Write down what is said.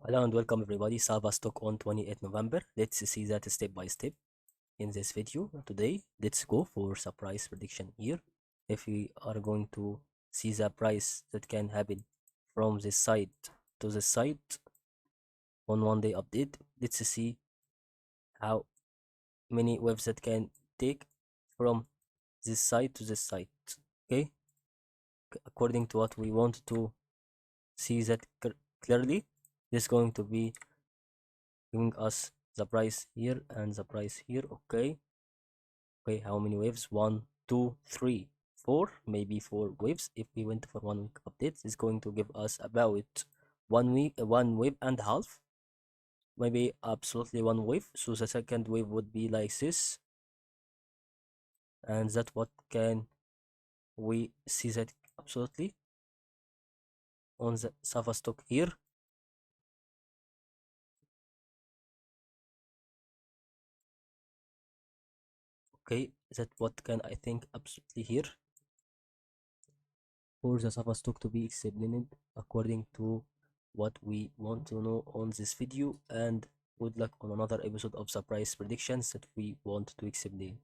Hello and welcome everybody. SAVA stock on 28th November. Let's see that step by step in this video. Today, let's go for surprise prediction here. If we are going to see the price that can happen from this side to this side on 1 day update, let's see how many waves that can take from this side to this side. Okay, according to what we want to see that clearly, this is going to be giving us the price here and the price here. Okay, how many waves? 1 2 3 4, maybe 4 waves. If we went for 1 week updates, it's going to give us about 1 week, 1 wave and a half, maybe absolutely 1 wave. So the second wave would be like this, and that what can we see that absolutely on the SAVA stock here. Okay, that what can I think absolutely here for the SAVA stock to be explained according to what we want to know on this video, and good luck on another episode of surprise predictions that we want to explain.